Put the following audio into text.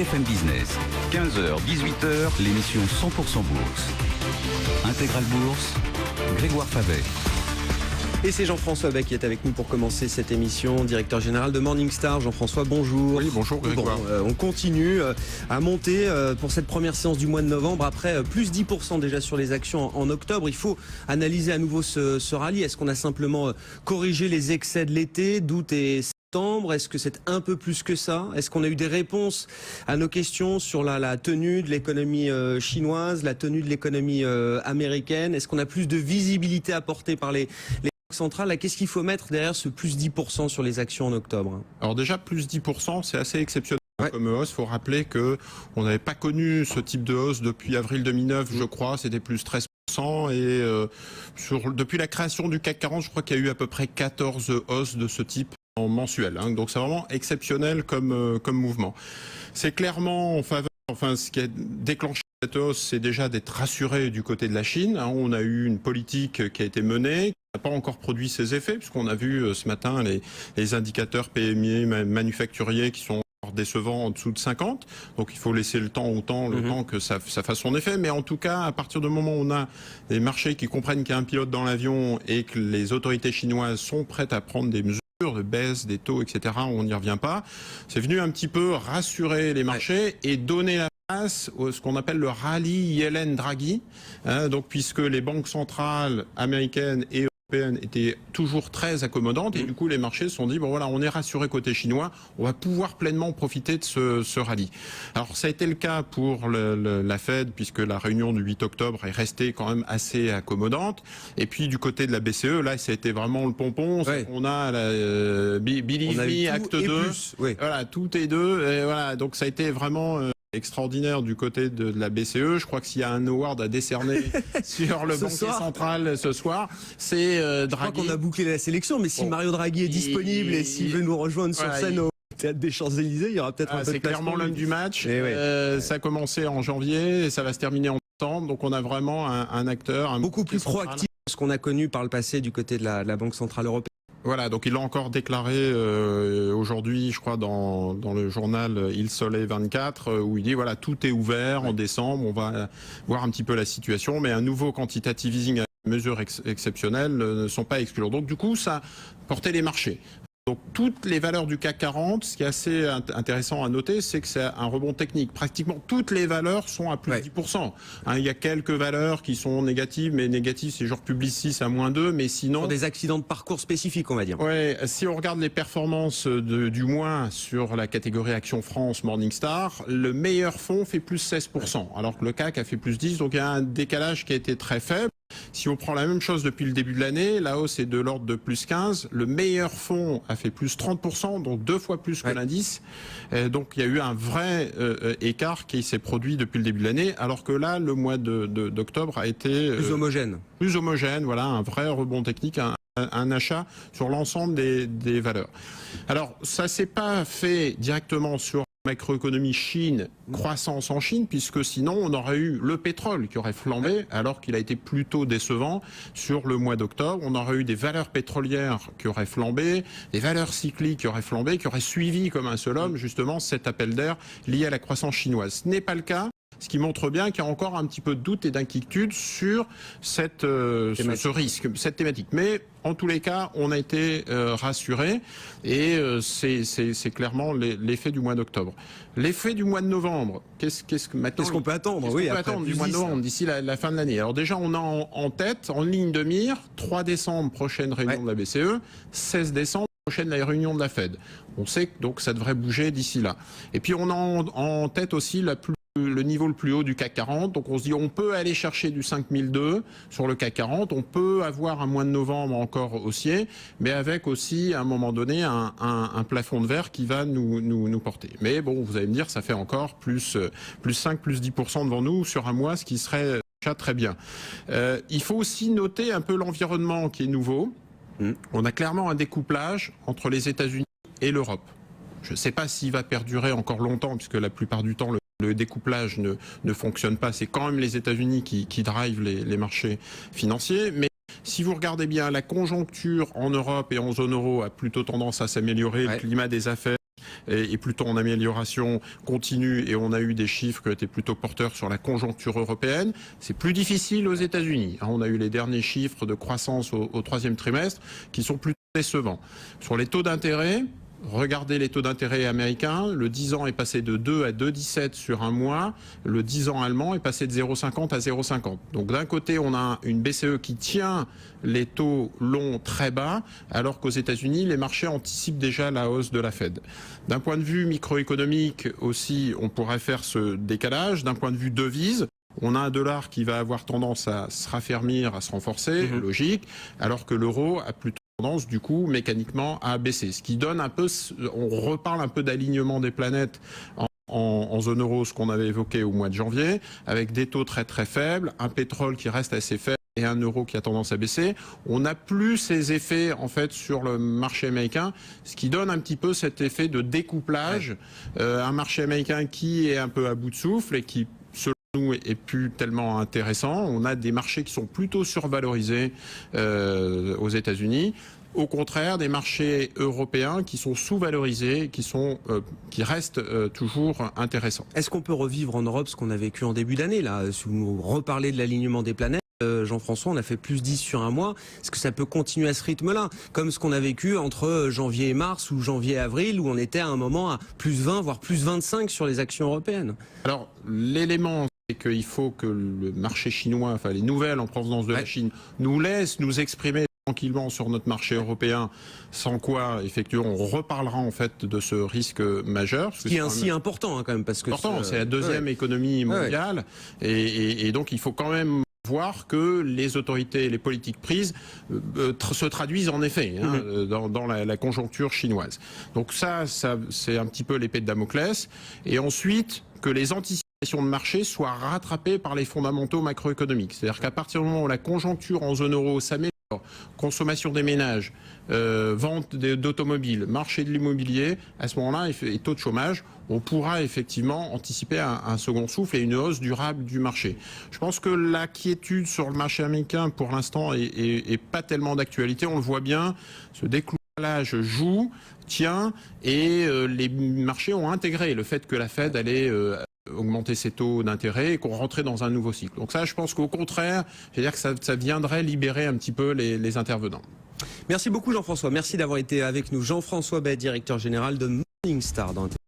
BFM Business, 15h, 18h, l'émission 100% Bourse. Intégral Bourse, Grégoire Favet. Et c'est Jean-François Bec qui est avec nous pour commencer cette émission, directeur général de Morningstar. Jean-François, bonjour. Oui, bonjour Grégoire. On continue à monter pour cette première séance du mois de novembre. Après plus 10% déjà sur les actions en octobre. Il faut analyser à nouveau ce rallye. Est-ce qu'on a simplement corrigé les excès de l'été, d'août et septembre? Est-ce que c'est un peu plus que ça? Est-ce qu'on a eu des réponses à nos questions sur la tenue de l'économie chinoise, la tenue de l'économie américaine? Est-ce qu'on a plus de visibilité apportée par les centrale, qu'est-ce qu'il faut mettre derrière ce plus 10% sur les actions en octobre? Alors déjà, plus 10%, c'est assez exceptionnel comme hausse. Il faut rappeler qu'on n'avait pas connu ce type de hausse depuis avril 2009, je crois, c'était plus 13%. Et depuis la création du CAC 40, je crois qu'il y a eu à peu près 14 hausses de ce type en mensuel. Donc c'est vraiment exceptionnel comme mouvement. C'est clairement en faveur. Enfin, ce qui a déclenché cette hausse, c'est déjà d'être rassuré du côté de la Chine. On a eu une politique qui a été menée, qui n'a pas encore produit ses effets, puisqu'on a vu ce matin les indicateurs PMI manufacturiers qui sont décevants en dessous de 50. Donc il faut laisser le temps au temps, le temps que ça fasse son effet. Mais en tout cas, à partir du moment où on a des marchés qui comprennent qu'il y a un pilote dans l'avion et que les autorités chinoises sont prêtes à prendre des mesures de baisse des taux, etc., on n'y revient pas. C'est venu un petit peu rassurer les marchés et donner la place à ce qu'on appelle le rallye Yellen-Draghi, donc puisque les banques centrales américaines et européennes étaient toujours très accommodantes et du coup les marchés se sont dit bon voilà, on est rassuré côté chinois, on va pouvoir pleinement profiter de ce rallye. Alors ça a été le cas pour la Fed puisque la réunion du 8 octobre est restée quand même assez accommodante, et puis du côté de la BCE, là ça a été vraiment le pompon. On a Believe Me, acte 2, voilà, tout est deux, et voilà, donc ça a été vraiment extraordinaire du côté de la BCE. Je crois que s'il y a un award à décerner sur le banquier central ce soir, c'est Draghi. Je crois qu'on a bouclé la sélection, mais si Mario Draghi est disponible et s'il veut nous rejoindre sur scène au Théâtre des Champs-Élysées, il y aura peut-être un peu de place. C'est clairement l'homme du match. Ça a commencé en janvier et ça va se terminer en septembre. Donc on a vraiment un acteur beaucoup plus proactif que ce qu'on a connu par le passé du côté de la Banque Centrale Européenne. Voilà, donc il l'a encore déclaré aujourd'hui, je crois, dans le journal Il Soleil 24, où il dit voilà, tout est ouvert en décembre, on va voir un petit peu la situation, mais un nouveau quantitative easing à mesures exceptionnelles ne sont pas exclus. Donc du coup, ça portait les marchés. Donc toutes les valeurs du CAC 40, ce qui est assez intéressant à noter, c'est que c'est un rebond technique. Pratiquement toutes les valeurs sont à plus de 10%. Il y a quelques valeurs qui sont négatives, mais négatives c'est genre Publicis à moins 2, mais sinon... Pour des accidents de parcours spécifiques, on va dire. Ouais, si on regarde les performances du mois sur la catégorie Action France Morningstar, le meilleur fonds fait plus 16%, alors que le CAC a fait plus 10%, donc il y a un décalage qui a été très faible. Si on prend la même chose depuis le début de l'année, la hausse est de l'ordre de plus 15. Le meilleur fonds a fait plus 30%, donc 2 fois plus que l'indice. Donc il y a eu un vrai écart qui s'est produit depuis le début de l'année, alors que là, le mois d'octobre a été... plus homogène. Plus homogène, voilà, un vrai rebond technique, un achat sur l'ensemble des valeurs. Alors, ça s'est pas fait directement sur macroéconomie Chine, croissance en Chine, puisque sinon on aurait eu le pétrole qui aurait flambé alors qu'il a été plutôt décevant sur le mois d'octobre. On aurait eu des valeurs pétrolières qui auraient flambé, des valeurs cycliques qui auraient flambé, qui auraient suivi comme un seul homme justement cet appel d'air lié à la croissance chinoise. Ce n'est pas le cas. Ce qui montre bien qu'il y a encore un petit peu de doute et d'inquiétude sur ce risque, cette thématique. Mais en tous les cas, on a été rassurés et c'est clairement l'effet du mois d'octobre. L'effet du mois de novembre, qu'est-ce qu'on peut attendre du mois de novembre d'ici la fin de l'année? Alors déjà, on a en tête, en ligne de mire, 3 décembre, prochaine réunion de la BCE, 16 décembre, prochaine la réunion de la Fed. On sait que donc ça devrait bouger d'ici là. Et puis on a en tête aussi le niveau le plus haut du CAC 40, donc on se dit on peut aller chercher du 5002 sur le CAC 40, on peut avoir un mois de novembre encore haussier, mais avec aussi à un moment donné un plafond de verre qui va nous porter. Mais bon, vous allez me dire, ça fait encore plus 5, plus 10% devant nous sur un mois, ce qui serait déjà très bien. Il faut aussi noter un peu l'environnement qui est nouveau. On a clairement un découplage entre les États-Unis et l'Europe. Je ne sais pas s'il va perdurer encore longtemps, puisque la plupart du temps, le découplage ne fonctionne pas. C'est quand même les États-Unis qui drivent les marchés financiers. Mais si vous regardez bien, la conjoncture en Europe et en zone euro a plutôt tendance à s'améliorer. Le climat des affaires est plutôt en amélioration continue et on a eu des chiffres qui étaient plutôt porteurs sur la conjoncture européenne. C'est plus difficile aux États-Unis. On a eu les derniers chiffres de croissance au troisième trimestre qui sont plutôt décevants. Sur les taux d'intérêt, regardez les taux d'intérêt américains. Le 10 ans est passé de 2 à 2,17 sur un mois. Le 10 ans allemand est passé de 0,50 à 0,50. Donc d'un côté, on a une BCE qui tient les taux longs très bas, alors qu'aux États-Unis, les marchés anticipent déjà la hausse de la Fed. D'un point de vue microéconomique aussi, on pourrait faire ce décalage. D'un point de vue devise, on a un dollar qui va avoir tendance à se raffermir, à se renforcer, logique, alors que l'euro a plutôt tendance du coup mécaniquement à baisser. Ce qui donne un peu, on reparle un peu d'alignement des planètes en zone euro, ce qu'on avait évoqué au mois de janvier, avec des taux très très faibles, un pétrole qui reste assez faible et un euro qui a tendance à baisser. On n'a plus ces effets en fait sur le marché américain, ce qui donne un petit peu cet effet de découplage. Un marché américain qui est un peu à bout de souffle et qui nous est plus tellement intéressant. On a des marchés qui sont plutôt survalorisés aux États-Unis. Au contraire, des marchés européens qui sont sous-valorisés, qui restent toujours intéressants. Est-ce qu'on peut revivre en Europe ce qu'on a vécu en début d'année là? Si vous nous reparlez de l'alignement des planètes, Jean-François, on a fait plus 10 sur un mois. Est-ce que ça peut continuer à ce rythme-là? Comme ce qu'on a vécu entre janvier et mars ou janvier et avril, où on était à un moment à plus 20, voire plus 25 sur les actions européennes. Alors, l'élément, c'est qu'il faut que le marché chinois, enfin les nouvelles en provenance de la Chine, nous laissent nous exprimer tranquillement sur notre marché européen, sans quoi, effectivement, on reparlera en fait de ce risque majeur. Ce qui est ainsi important quand même, parce que c'est la deuxième économie mondiale, et donc il faut quand même voir que les autorités et les politiques prises se traduisent en effet dans la conjoncture chinoise. Donc ça c'est un petit peu l'épée de Damoclès. Et ensuite, que les anticipations de marché soient rattrapées par les fondamentaux macroéconomiques. C'est-à-dire qu'à partir du moment où la conjoncture en zone euro s'améliore, consommation des ménages, vente d'automobiles, marché de l'immobilier, à ce moment-là, et taux de chômage, on pourra effectivement anticiper un second souffle et une hausse durable du marché. Je pense que la quiétude sur le marché américain, pour l'instant, est pas tellement d'actualité. On le voit bien, ce découplage tient, et les marchés ont intégré le fait que la Fed allait augmenter ses taux d'intérêt et qu'on rentrait dans un nouveau cycle. Donc ça, je pense qu'au contraire, je veux dire que ça viendrait libérer un petit peu les intervenants. Merci beaucoup Jean-François. Merci d'avoir été avec nous. Jean-François Bay, directeur général de Morningstar.